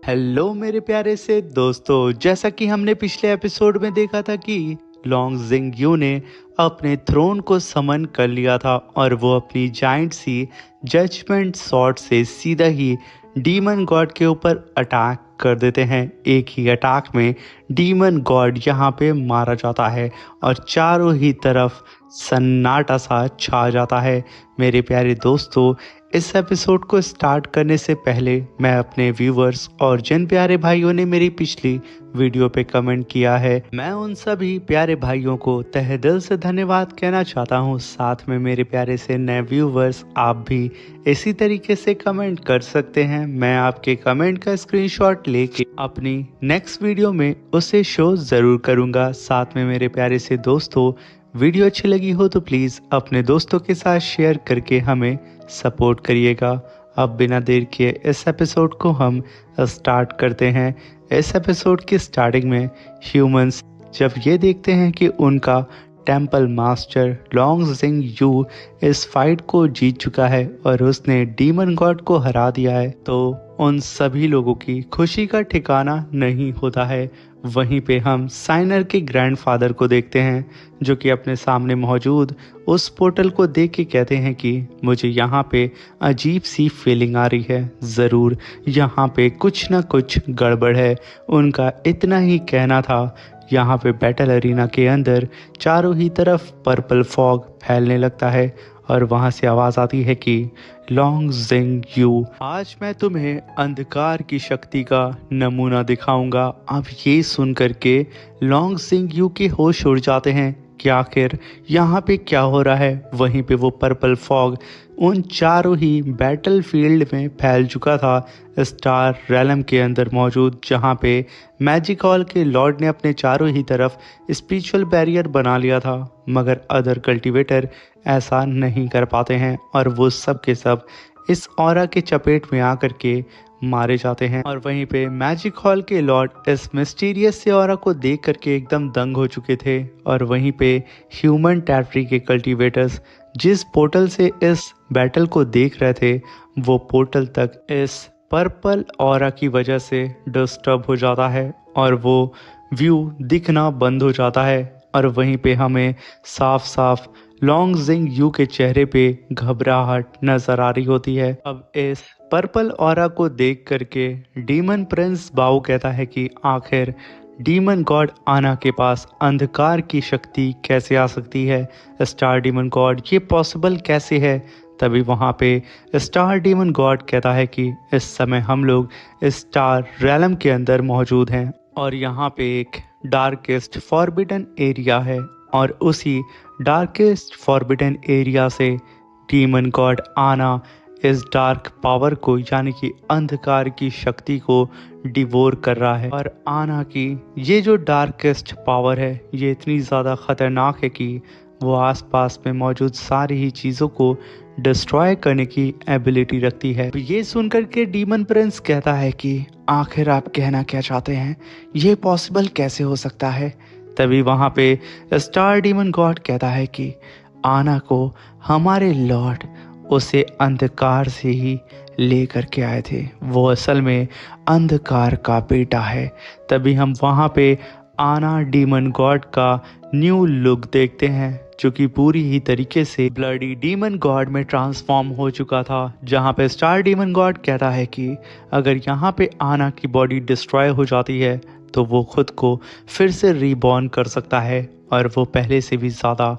Hello मेरे प्यारे से दोस्तों, जैसा कि हमने पिछले एपिसोड में देखा था कि लॉन्ग जिंग यू ने अपने थ्रोन को समन कर लिया था और वो अपनी जाइंट सी जजमेंट सॉर्ड से सीधा ही डीमन गॉड के ऊपर अटैक कर देते हैं। एक ही अटैक में डीमन गॉड यहाँ पे मारा जाता है और चारों ही तरफ सन्नाटा सा छा जाता है। मेरे प्यारे दोस्तों, इस एपिसोड को स्टार्ट करने से पहले मैं अपने व्यूवर्स और जिन प्यारे भाइयों ने मेरी पिछली वीडियो पे कमेंट किया है, मैं उन सभी प्यारे भाइयों को तहे दिल से धन्यवाद कहना चाहता हूँ। साथ में मेरे प्यारे से नए व्यूवर्स, आप भी इसी तरीके से कमेंट कर सकते हैं। मैं आपके कमेंट का स्क्रीनशॉट लेके अपनी नेक्स्ट वीडियो में उसे शो ज़रूर करूँगा। साथ में मेरे प्यारे से दोस्तों, वीडियो अच्छी लगी हो तो प्लीज़ अपने दोस्तों के साथ शेयर करके हमें सपोर्ट करिएगा। अब बिना देर किए इस एपिसोड को हम स्टार्ट करते हैं। इस एपिसोड की स्टार्टिंग में ह्यूमंस जब ये देखते हैं कि उनका temple master Long Jing Yu इस फाइट को जीत चुका है और उसने डीमन गॉड को हरा दिया है, तो उन सभी लोगों की खुशी का ठिकाना नहीं होता है। वहीं पे हम साइनर के ग्रैंडफादर को देखते हैं जो कि अपने सामने मौजूद उस पोर्टल को देख के कहते हैं कि मुझे यहाँ पे अजीब सी फीलिंग आ रही है, ज़रूर यहाँ पे कुछ ना कुछ गड़बड़ है। उनका इतना ही कहना था। यहाँ पे बैटल अरीना के अंदर चारों ही तरफ पर्पल फॉग फैलने लगता है और वहाँ से आवाज़ आती है कि लॉन्ग जिंग यू, आज मैं तुम्हें अंधकार की शक्ति का नमूना दिखाऊंगा। अब ये सुन करके लॉन्ग जिंग यू के होश उड़ जाते हैं कि आखिर यहाँ पे क्या हो रहा है। वहीं पे वो पर्पल फॉग उन चारों ही बैटल फील्ड में फैल चुका था, स्टार रेलम के अंदर मौजूद, जहाँ पे मैजिक हॉल के लॉर्ड ने अपने चारों ही तरफ स्पिरिचुअल बैरियर बना लिया था, मगर अदर कल्टीवेटर ऐसा नहीं कर पाते हैं और वो सब के सब इस ऑरा के चपेट में आकर के मारे जाते हैं। और वहीं पे मैजिक हॉल के लॉर्ड इस मिस्टीरियस से ऑरा को देख करके एकदम दंग हो चुके थे। और वहीं पे ह्यूमन टेरिटरी के कल्टीवेटर्स जिस पोर्टल से इस बैटल को देख रहे थे, वो पोर्टल तक इस पर्पल ऑरा की वजह से डिस्टर्ब हो जाता है और वो व्यू दिखना बंद हो जाता है। और वहीं पे हमें साफ साफ लॉन्ग जिंग यू के चेहरे पे घबराहट नजर आ रही होती है। अब इस पर्पल ऑरा को देख करके डीमन प्रिंस बाओ कहता है कि आखिर डीमन गॉड आना के पास अंधकार की शक्ति कैसे आ सकती है। स्टार डीमन गॉड, ये पॉसिबल कैसे है। तभी वहाँ पे स्टार डीमन गॉड कहता है कि इस समय हम लोग स्टार रेलम के अंदर मौजूद हैं और यहाँ पे एक डार्केस्ट फॉरबिडन एरिया है और उसी डार्केस्ट फॉरबिडन एरिया से डीमन गॉड आना इस डार्क पावर को, यानी कि अंधकार की शक्ति को डिवोर कर रहा है। और आना की ये जो डार्केस्ट पावर है, ये इतनी ज़्यादा ख़तरनाक है कि वो आसपास में मौजूद सारी ही चीज़ों को डिस्ट्रॉय करने की एबिलिटी रखती है। ये सुनकर के डीमन प्रिंस कहता है कि आखिर आप कहना क्या चाहते हैं, ये पॉसिबल कैसे हो सकता है। तभी वहाँ पे स्टार डीमन गॉड कहता है कि आना को हमारे लॉर्ड उसे अंधकार से ही ले करके आए थे, वो असल में अंधकार का बेटा है। तभी हम वहाँ पे आना डीमन गॉड का न्यू लुक देखते हैं जो कि पूरी ही तरीके से ब्लडी डीमन गॉड में ट्रांसफॉर्म हो चुका था। जहाँ पे स्टार डीमन गॉड कहता है कि अगर यहाँ पे आना की बॉडी डिस्ट्रॉय हो जाती है तो वो खुद को फिर से रीबॉर्न कर सकता है और वो पहले से भी ज़्यादा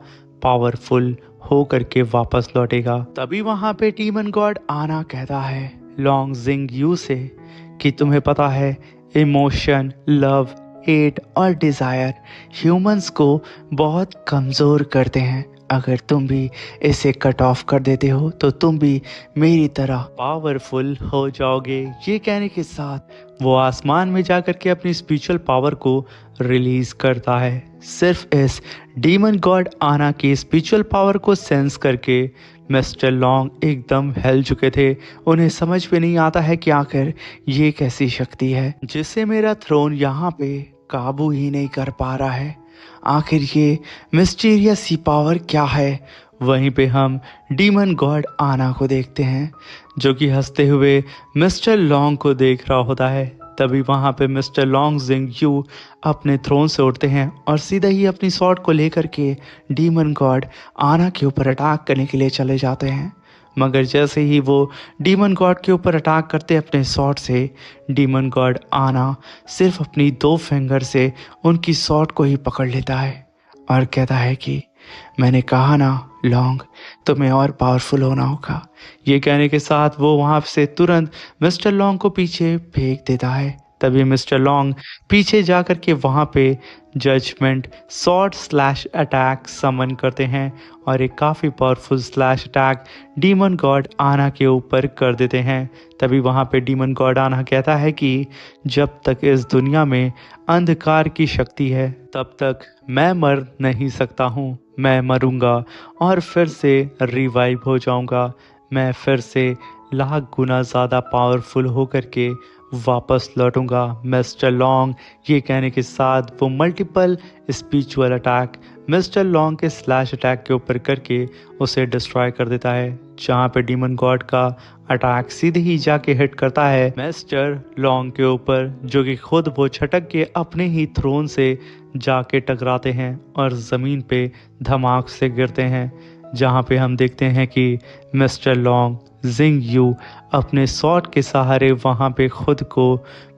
पावरफुल हो करके वापस लौटेगा। तभी वहाँ पे डीमन गॉड आना कहता है लॉन्ग जिंग यू से कि तुम्हें पता है, इमोशन, लव, हेट और डिज़ायर ह्यूमंस को बहुत कमज़ोर करते हैं। अगर तुम भी इसे कट ऑफ कर देते हो तो तुम भी मेरी तरह पावरफुल हो जाओगे। ये कहने के साथ वो आसमान में जाकर के अपनी स्पिरिचुअल पावर को रिलीज करता है। सिर्फ इस डीमन गॉड आना की स्पिरिचुअल पावर को सेंस करके मिस्टर लॉन्ग एकदम हिल चुके थे। उन्हें समझ में नहीं आता है कि आखिर ये कैसी शक्ति है जिसे मेरा थ्रोन यहाँ पे काबू ही नहीं कर पा रहा है। आखिर ये मिस्टीरियस सी पावर क्या है। वहीं पे हम डीमन गॉड आना को देखते हैं जो कि हंसते हुए मिस्टर लॉन्ग को देख रहा होता है। तभी वहां पे मिस्टर लॉन्ग जिंग यू अपने थ्रोन से उठते हैं और सीधा ही अपनी स्वॉर्ड को लेकर के डीमन गॉड आना के ऊपर अटैक करने के लिए चले जाते हैं। मगर जैसे ही वो डीमन गॉड के ऊपर अटैक करते अपने स्वॉर्ड से, डीमन गॉड आना सिर्फ अपनी 2 फिंगर से उनकी स्वॉर्ड को ही पकड़ लेता है और कहता है कि मैंने कहा ना लॉन्ग, तुम्हें और पावरफुल होना होगा। ये कहने के साथ वो वहां से तुरंत मिस्टर लॉन्ग को पीछे फेंक देता है। तभी मिस्टर लॉन्ग पीछे जाकर के वहां पे जजमेंट सॉर्ड स्लैश अटैक समन करते हैं और एक काफ़ी powerful slash attack demon God आना के ऊपर कर देते हैं। तभी वहां पे डीमन गॉड आना कहता है कि जब तक इस दुनिया में अंधकार की शक्ति है तब तक मैं मर नहीं सकता हूँ। मैं मरूंगा और फिर से रिवाइव हो जाऊंगा। मैं फिर से लाख गुना ज़्यादा पावरफुल होकर के वापस लौटूंगा मिस्टर लॉन्ग। ये कहने के साथ वो multiple spiritual attack mister long K slash attack के ऊपर करके उसे डिस्ट्रॉय कर देता है, जहाँ पे डीमन गॉड का अटैक सीधे ही जाके हिट करता है मिस्टर लॉन्ग के ऊपर, जो कि खुद वो छटक के अपने ही थ्रोन से जाके टकराते हैं और ज़मीन पे धमाक से गिरते हैं, जहाँ पे हम देखते हैं कि मिस्टर लॉन्ग जिंग यू अपने स्वॉर्ड के सहारे वहाँ पे खुद को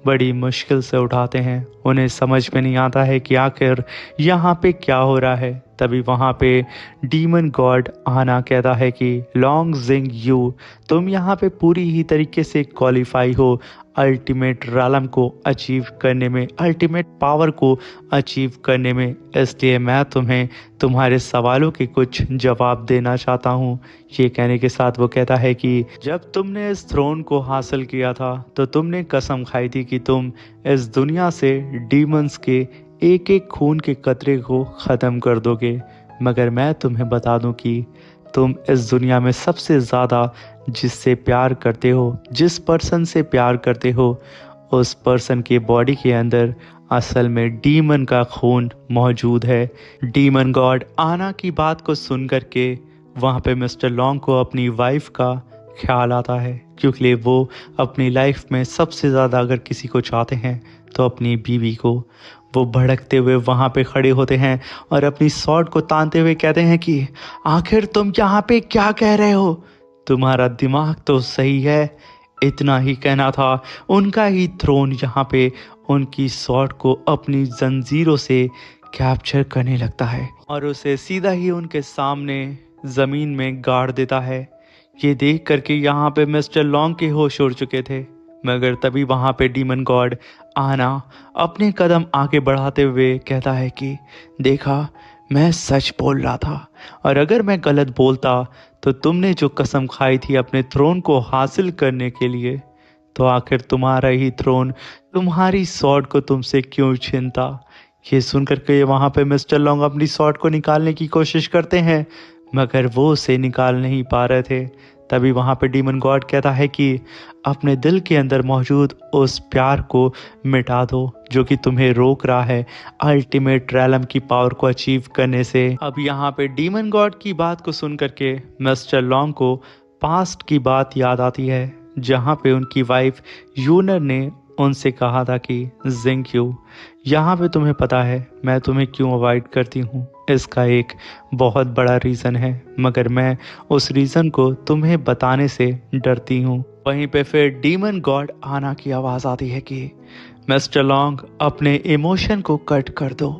बड़ी मुश्किल से उठाते हैं। उन्हें समझ में नहीं आता है कि आखिर यहाँ पे क्या हो रहा है। तभी वहाँ पे डीमन गॉड आना कहता है कि लॉन्ग जिंग यू, तुम यहाँ पे पूरी ही तरीके से क्वालिफाई हो अल्टीमेट रैलम को अचीव करने में, अल्टीमेट पावर को अचीव करने में। इसलिए मैं तुम्हें तुम्हारे सवालों के कुछ जवाब देना चाहता हूँ। ये कहने के साथ वो कहता है कि जब तुमने इस थ्रोन को हासिल किया था तो तुमने कसम खाई थी कि तुम इस दुनिया से डीमंस के एक एक खून के कतरे को ख़त्म कर दोगे। मगर मैं तुम्हें बता दूं कि तुम इस दुनिया में सबसे ज़्यादा जिससे प्यार करते हो, जिस पर्सन से प्यार करते हो, उस पर्सन के बॉडी के अंदर असल में डीमन का खून मौजूद है। डीमन गॉड आना की बात को सुन करके वहाँ पे मिस्टर लॉन्ग को अपनी वाइफ का ख्याल आता है, क्योंकि वो अपनी लाइफ में सबसे ज़्यादा अगर किसी को चाहते हैं तो अपनी बीवी को। वो भड़कते हुए वहाँ पे खड़े होते हैं और अपनी स्वॉर्ड को तानते हुए कहते हैं कि आखिर तुम यहाँ पे क्या कह रहे हो, तुम्हारा दिमाग तो सही है। इतना ही कहना था, उनका ही थ्रोन यहाँ पे उनकी स्वॉर्ड को अपनी जंजीरों से कैप्चर करने लगता है और उसे सीधा ही उनके सामने ज़मीन में गाड़ देता है। ये देख करके यहाँ पे मिस्टर लॉन्ग के होश उड़ चुके थे, मगर तभी वहाँ पे डीमन गॉड आना अपने कदम आगे बढ़ाते हुए कहता है कि देखा, मैं सच बोल रहा था और अगर मैं गलत बोलता तो तुमने जो कसम खाई थी अपने थ्रोन को हासिल करने के लिए, तो आखिर तुम्हारा ही थ्रोन, तुम्हारी स्वॉर्ड को तुमसे क्यों छीनता। ये सुनकर के वहाँ पे मिस्टर लॉन्ग अपनी स्वॉर्ड को निकालने की कोशिश करते हैं, मगर वो उसे निकाल नहीं पा रहे थे। तभी वहाँ पे डीमन गॉड कहता है कि अपने दिल के अंदर मौजूद उस प्यार को मिटा दो जो कि तुम्हें रोक रहा है अल्टीमेट रैलम की पावर को अचीव करने से। अब यहाँ पे डीमन गॉड की बात को सुन करके मिस्टर लॉन्ग को पास्ट की बात याद आती है, जहाँ पे उनकी वाइफ यूनर ने उनसे कहा था कि जिंग यू, यहाँ पे तुम्हें पता है मैं तुम्हें क्यों अवॉइड करती हूँ। इसका एक बहुत बड़ा रीज़न है, मगर मैं उस रीज़न को तुम्हें बताने से डरती हूँ। वहीं पे फिर डीमन गॉड आना की आवाज़ आती है कि मिस्टर लॉन्ग, अपने इमोशन को कट कर दो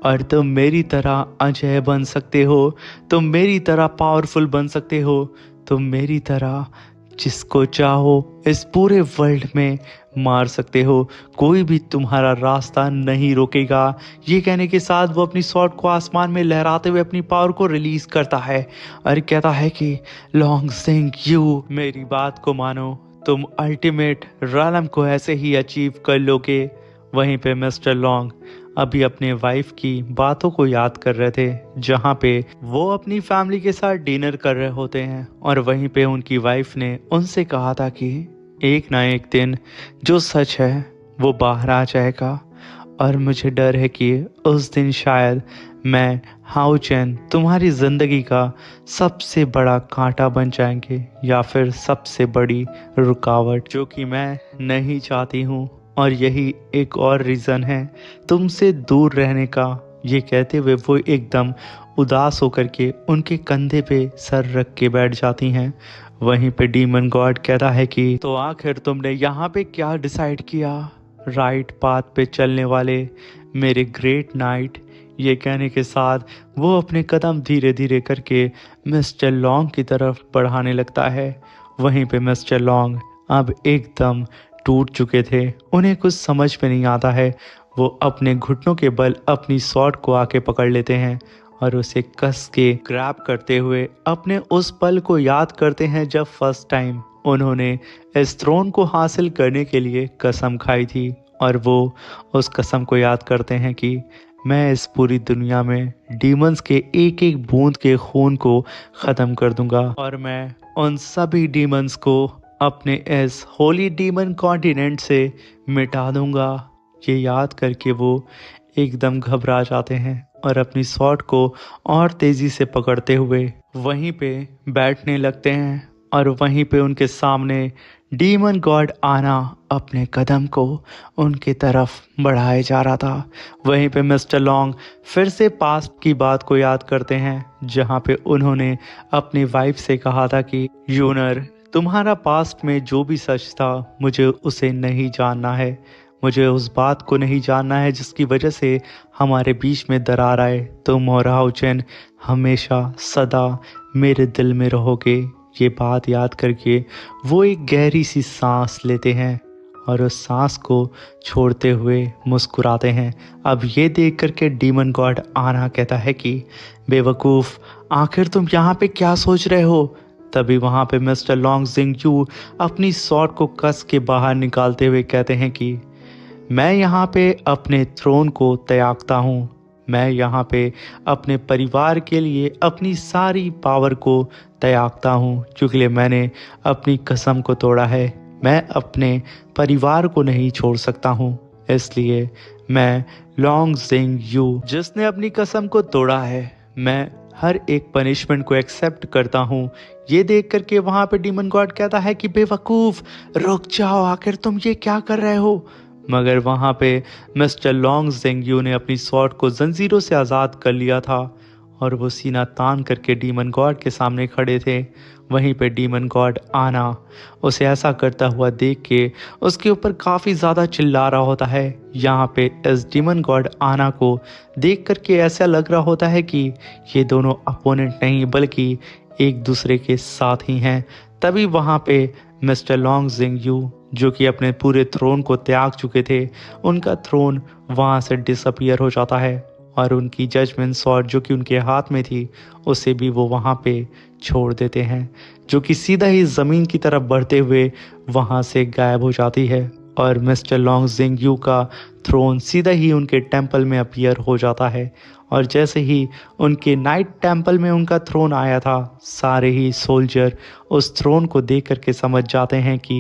और तुम मेरी तरह अजय बन सकते हो, तुम मेरी तरह पावरफुल बन सकते हो, तुम मेरी तरह जिसको चाहो इस पूरे वर्ल्ड में मार सकते हो, कोई भी तुम्हारा रास्ता नहीं रोकेगा। ये कहने के साथ वो अपनी स्वॉर्ड को आसमान में लहराते हुए अपनी पावर को रिलीज करता है और कहता है कि लॉन्ग जिंग यू, मेरी बात को मानो, तुम अल्टीमेट रैलम को ऐसे ही अचीव कर लोगे। वहीं पे मिस्टर लॉन्ग अभी अपने वाइफ की बातों को याद कर रहे थे, जहाँ पे वो अपनी फैमिली के साथ डिनर कर रहे होते हैं और वहीं पे उनकी वाइफ ने उनसे कहा था कि एक ना एक दिन जो सच है वो बाहर आ जाएगा और मुझे डर है कि उस दिन शायद मैं, हाउ चैन, तुम्हारी ज़िंदगी का सबसे बड़ा कांटा बन जाएंगे या फिर सबसे बड़ी रुकावट, जो कि मैं नहीं चाहती हूँ। और यही एक और रीज़न है तुमसे दूर रहने का। ये कहते हुए वो एकदम उदास होकर के उनके कंधे पे सर रख के बैठ जाती हैं। वहीं पे डीमन गॉड कहता है कि तो आखिर तुमने यहाँ पे क्या डिसाइड किया, राइट पाथ पे चलने वाले मेरे ग्रेट नाइट। ये कहने के साथ वो अपने कदम धीरे धीरे करके मिस्टर लॉन्ग की तरफ बढ़ाने लगता है। वहीं पे मिस्टर लॉन्ग अब एकदम टूट चुके थे, उन्हें कुछ समझ में नहीं आता है। वो अपने घुटनों के बल अपनी शॉट को आके पकड़ लेते हैं और उसे कस के ग्रैब करते हुए अपने उस पल को याद करते हैं जब फर्स्ट टाइम उन्होंने इस थ्रोन को हासिल करने के लिए कसम खाई थी। और वो उस कसम को याद करते हैं कि मैं इस पूरी दुनिया में डीमंस के एक एक बूंद के खून को ख़त्म कर दूंगा और मैं उन सभी डीमंस को अपने इस होली डीमन कॉन्टिनेंट से मिटा दूंगा। ये याद करके वो एकदम घबरा जाते हैं और अपनी शॉट को और तेज़ी से पकड़ते हुए वहीं पे बैठने लगते हैं। और वहीं पे उनके सामने डीमन गॉड आना अपने कदम को उनकी तरफ बढ़ाए जा रहा था। वहीं पे मिस्टर लॉन्ग फिर से पास्ट की बात को याद करते हैं जहां पे उन्होंने अपनी वाइफ से कहा था कि यूनर, तुम्हारा पास्ट में जो भी सच था मुझे उसे नहीं जानना है, मुझे उस बात को नहीं जानना है जिसकी वजह से हमारे बीच में दरार आए। तुम और हाउचेन हमेशा सदा मेरे दिल में रहोगे। ये बात याद करके वो एक गहरी सी सांस लेते हैं और उस सांस को छोड़ते हुए मुस्कुराते हैं। अब ये देख करके डीमन गॉड आना कहता है कि बेवकूफ़, आखिर तुम यहाँ पे क्या सोच रहे हो। तभी वहाँ पे मिस्टर लॉन्ग जिंगयू अपनी शॉट को कस के बाहर निकालते हुए कहते हैं कि मैं यहाँ पे अपने थ्रोन को त्यागता हूँ। मैं यहाँ पे अपने परिवार के लिए अपनी सारी पावर को त्यागता हूँ क्योंकि मैंने अपनी कसम को तोड़ा है। मैं अपने परिवार को नहीं छोड़ सकता हूँ, इसलिए मैं लॉन्ग जिंगयू जिसने अपनी कसम को तोड़ा है, मैं हर एक पनिशमेंट को एक्सेप्ट करता हूँ। ये देख करके वहाँ पे डीमन गॉड कहता है कि बेवकूफ़, रुक जाओ, आखिर तुम ये क्या कर रहे हो। मगर वहाँ पे मिस्टर लॉन्ग जिंगयू ने अपनी शॉट को जंजीरों से आज़ाद कर लिया था और वो सीना तान करके डीमन गॉड के सामने खड़े थे। वहीं पे डीमन गॉड आना उसे ऐसा करता हुआ देख के उसके ऊपर काफ़ी ज़्यादा चिल्ला रहा होता है। यहाँ पे इस डीमन गॉड आना को देख करके ऐसा लग रहा होता है कि ये दोनों अपोनेंट नहीं बल्कि एक दूसरे के साथ ही हैं। तभी वहाँ पे मिस्टर लॉन्ग जिंगयू जो कि अपने पूरे थ्रोन को त्याग चुके थे, उनका थ्रोन वहाँ से डिसअपियर हो जाता है और उनकी जजमेंट स्वॉर्ड जो कि उनके हाथ में थी उसे भी वो वहाँ पे छोड़ देते हैं, जो कि सीधा ही ज़मीन की तरफ बढ़ते हुए वहाँ से गायब हो जाती है। और मिस्टर लॉन्ग जिंगयू का थ्रोन सीधा ही उनके टेंपल में अपीयर हो जाता है। और जैसे ही उनके नाइट टेंपल में उनका थ्रोन आया था, सारे ही सोल्जर उस थ्रोन को देख करके समझ जाते हैं कि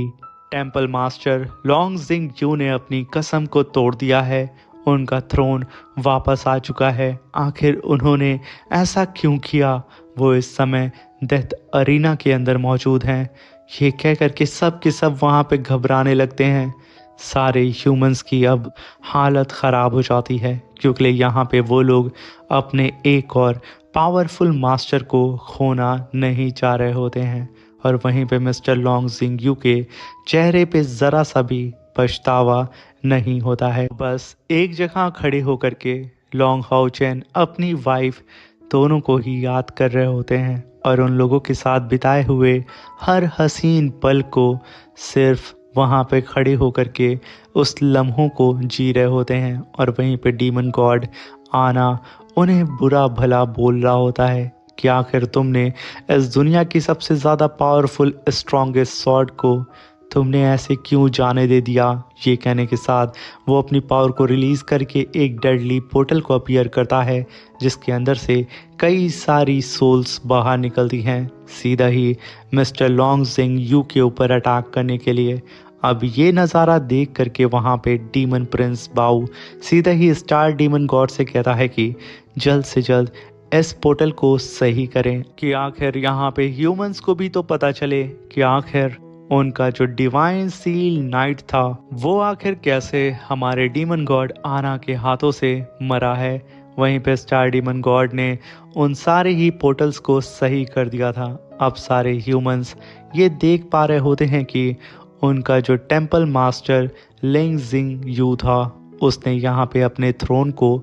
टेंपल मास्टर लॉन्ग जिंगयू ने अपनी कसम को तोड़ दिया है, उनका थ्रोन वापस आ चुका है। आखिर उन्होंने ऐसा क्यों किया, वो इस समय डेथ अरीना के अंदर मौजूद हैं। ये कह करके सब के सब वहाँ पे घबराने लगते हैं। सारे ह्यूमंस की अब हालत ख़राब हो जाती है क्योंकि यहाँ पे वो लोग अपने एक और पावरफुल मास्टर को खोना नहीं चाह रहे होते हैं। और वहीं पे मिस्टर लॉन्ग जिंगयू के चेहरे पे ज़रा सा भी पछतावा नहीं होता है। बस एक जगह खड़े होकर के लॉन्ग हाउचेन अपनी वाइफ दोनों को ही याद कर रहे होते हैं और उन लोगों के साथ बिताए हुए हर हसीन पल को सिर्फ वहाँ पे खड़े होकर के उस लम्हों को जी रहे होते हैं। और वहीं पे डीमन गॉड आना उन्हें बुरा भला बोल रहा होता है कि आखिर तुमने इस दुनिया की सबसे ज़्यादा पावरफुल स्ट्रॉन्गेस्ट स्वॉर्ड को तुमने ऐसे क्यों जाने दे दिया। ये कहने के साथ वो अपनी पावर को रिलीज़ करके एक डेडली पोर्टल को अपीयर करता है जिसके अंदर से कई सारी सोल्स बाहर निकलती हैं, सीधा ही मिस्टर लॉन्ग जिंगयू के ऊपर अटैक करने के लिए। अब ये नज़ारा देख करके वहाँ पे डीमन प्रिंस बाऊ सीधा ही स्टार डीमन गॉड से कहता है कि जल्द से जल्द इस पोर्टल को सही करें कि आखिर यहाँ पे ह्यूमंस को भी तो पता चले कि आखिर उनका जो डिवाइन सील नाइट था वो आखिर कैसे हमारे डीमन गॉड आना के हाथों से मरा है। वहीं पे स्टार डीमन गॉड ने उन सारे ही पोर्टल्स को सही कर दिया था। अब सारे ह्यूमंस ये देख पा रहे होते हैं कि उनका जो टेंपल मास्टर लिंग जिंग यू था उसने यहाँ पे अपने थ्रोन को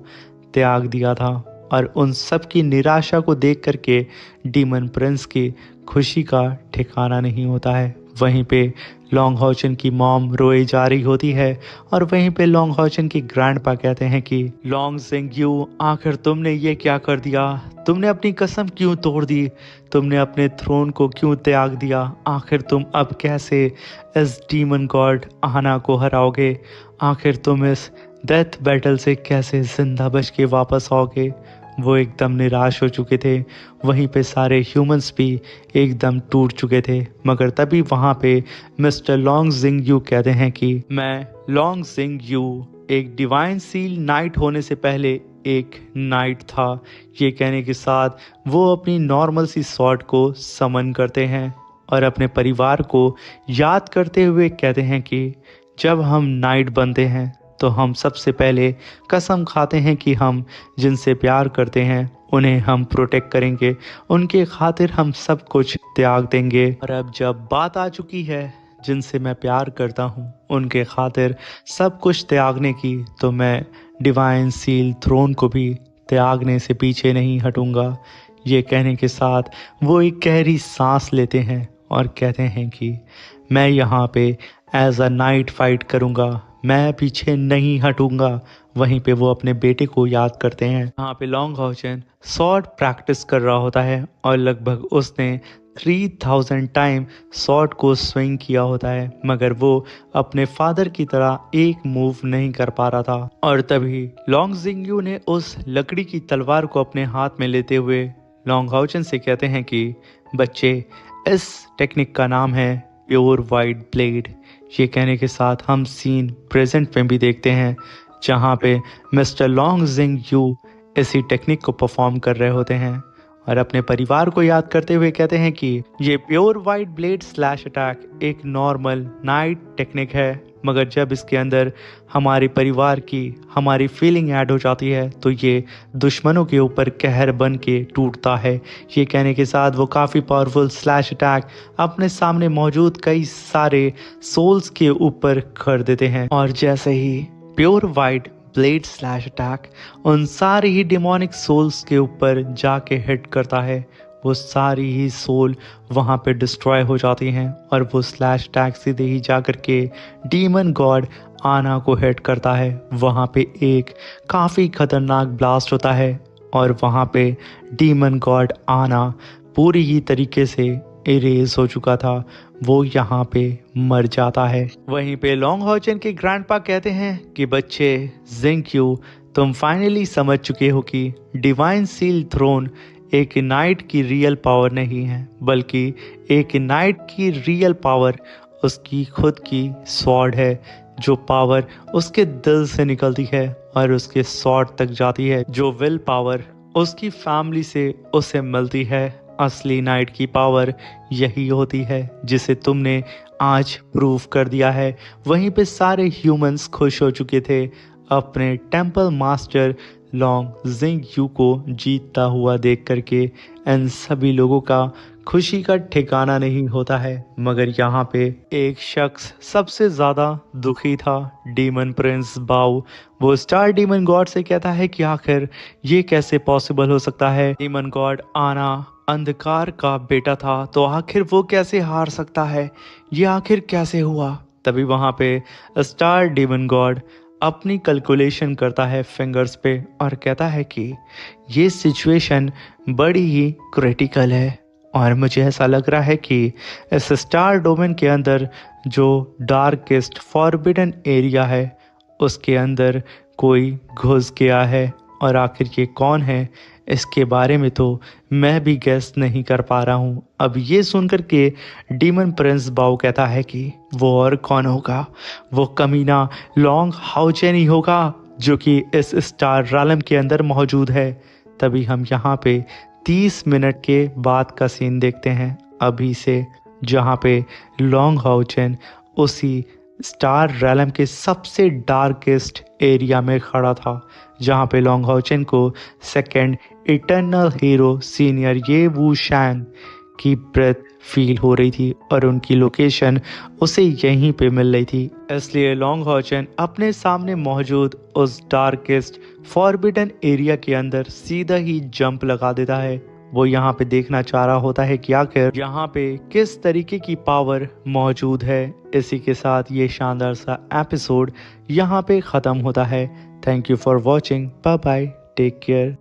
त्याग दिया था। और उन सब की निराशा को देख करके डीमन प्रिंस की खुशी का ठिकाना नहीं होता है। वहीं पे लॉन्ग हॉचन की मॉम रोए जा रही होती है और वहीं पे लॉन्ग हॉचन की ग्रैंडपा कहते हैं कि लॉन्ग जिंग यू, आखिर तुमने ये क्या कर दिया? तुमने अपनी कसम क्यों तोड़ दी? तुमने अपने थ्रोन को क्यों त्याग दिया? आखिर तुम अब कैसे इस डीमन गॉड आना को हराओगे? आखिर तुम इस डेथ बैटल से कैसे जिंदा बच के वापस आओगे? वो एकदम निराश हो चुके थे। वहीं पे सारे ह्यूमंस भी एकदम टूट चुके थे। मगर तभी वहाँ पे मिस्टर लॉन्ग जिंग यू कहते हैं कि मैं लॉन्ग जिंग यू एक डिवाइन सील नाइट होने से पहले एक नाइट था। ये कहने के साथ वो अपनी नॉर्मल सी सॉर्ड को समन करते हैं और अपने परिवार को याद करते हुए कहते हैं कि जब हम नाइट बनते हैं तो हम सबसे पहले कसम खाते हैं कि हम जिनसे प्यार करते हैं उन्हें हम प्रोटेक्ट करेंगे, उनके खातिर हम सब कुछ त्याग देंगे। और अब जब बात आ चुकी है जिनसे मैं प्यार करता हूँ उनके खातिर सब कुछ त्यागने की, तो मैं डिवाइन सील थ्रोन को भी त्यागने से पीछे नहीं हटूंगा। ये कहने के साथ वो एक गहरी सांस लेते हैं और कहते हैं कि मैं यहाँ पे एज अ नाइट फाइट करूँगा, मैं पीछे नहीं हटूंगा। वहीं पे वो अपने बेटे को याद करते हैं। यहाँ पे लॉन्ग हॉचन शॉर्ट प्रैक्टिस कर रहा होता है और लगभग उसने 3000 टाइम शॉर्ट को स्विंग किया होता है, मगर वो अपने फादर की तरह एक मूव नहीं कर पा रहा था। और तभी लॉन्ग जिंगयू ने उस लकड़ी की तलवार को अपने हाथ में लेते हुए लॉन्ग हॉचन से कहते हैं कि बच्चे, इस टेक्निक का नाम है प्योर वाइट ब्लेड। ये कहने के साथ हम सीन प्रेजेंट में भी देखते हैं जहाँ पे मिस्टर लॉन्ग जिंग यू इसी टेक्निक को परफॉर्म कर रहे होते हैं और अपने परिवार को याद करते हुए कहते हैं कि ये pure white blade slash attack एक नॉर्मल नाइट टेक्निक है, मगर जब इसके अंदर हमारे परिवार की हमारी फीलिंग ऐड हो जाती है तो ये दुश्मनों के ऊपर कहर बन के टूटता है। ये कहने के साथ वो काफ़ी पावरफुल स्लैश अटैक अपने सामने मौजूद कई सारे सोल्स के ऊपर कर देते हैं और जैसे ही pure white blade slash attack उन सारी ही डिमोनिक सोल्स के ऊपर जाके हिट करता है, वो सारी ही सोल वहाँ पे डिस्ट्रॉय हो जाती हैं और वो स्लैश अटैक सीधे ही जा कर के डीमन गॉड आना को हिट करता है। वहाँ पे एक काफ़ी खतरनाक ब्लास्ट होता है और वहाँ पे डीमन गॉड आना पूरी ही तरीके से इरेज हो चुका था, वो यहाँ पे मर जाता है। वहीं पे लॉन्ग हॉचन के ग्रैंडपा कहते हैं कि बच्चे जिंगयू, तुम फाइनली समझ चुके हो कि डिवाइन सील थ्रोन एक नाइट की रियल पावर नहीं है, बल्कि एक नाइट की रियल पावर उसकी खुद की स्वॉर्ड है, जो पावर उसके दिल से निकलती है और उसके स्वॉर्ड तक जाती है। जो विल पावर उसकी फैमिली से उसे मिलती है, असली नाइट की पावर यही होती है जिसे तुमने आज प्रूव कर दिया है। वहीं पे सारे ह्यूमंस खुश हो चुके थे अपने टेंपल मास्टर लॉन्ग जिंगयू को जीतता हुआ देख करके। इन सभी लोगों का खुशी का ठिकाना नहीं होता है, मगर यहाँ पे एक शख्स सबसे ज़्यादा दुखी था, डीमन प्रिंस बाउ। वो स्टार डीमन गॉड से कहता है कि आखिर ये कैसे पॉसिबल हो सकता है? डीमन गॉड आना अंधकार का बेटा था, तो आखिर वो कैसे हार सकता है? ये आखिर कैसे हुआ? तभी वहाँ पे स्टार डीमन गॉड अपनी कैलकुलेशन करता है फिंगर्स पे और कहता है कि ये सिचुएशन बड़ी ही क्रिटिकल है और मुझे ऐसा लग रहा है कि इस स्टार डोमेन के अंदर जो डार्केस्ट फॉरबिडन एरिया है उसके अंदर कोई घुस गया है और आखिर ये कौन है इसके बारे में तो मैं भी गेस नहीं कर पा रहा हूँ। अब ये सुनकर के डीमन प्रिंस बाउ कहता है कि वो और कौन होगा? वो कमीना लॉन्ग हाउचेन ही होगा जो कि इस स्टार रालम के अंदर मौजूद है। तभी हम यहाँ पे 30 मिनट के बाद का सीन देखते हैं, अभी से जहाँ पे लॉन्ग हाउचेन उसी स्टार रैलम के सबसे डार्केस्ट एरिया में खड़ा था, जहाँ पे लॉन्ग हाउचेन को सेकंड इटर्नल हीरो सीनियर ये वू शैंग की ब्रेथ फील हो रही थी और उनकी लोकेशन उसे यहीं पे मिल रही थी। इसलिए लॉन्ग हाउचेन अपने सामने मौजूद उस डार्केस्ट फॉरबिडन एरिया के अंदर सीधा ही जंप लगा देता है। वो यहाँ पे देखना चाह रहा होता है कि आखिर यहाँ पे किस तरीके की पावर मौजूद है। इसी के साथ ये शानदार सा एपिसोड यहाँ पे ख़त्म होता है। Thank you for watching. Bye bye, take care.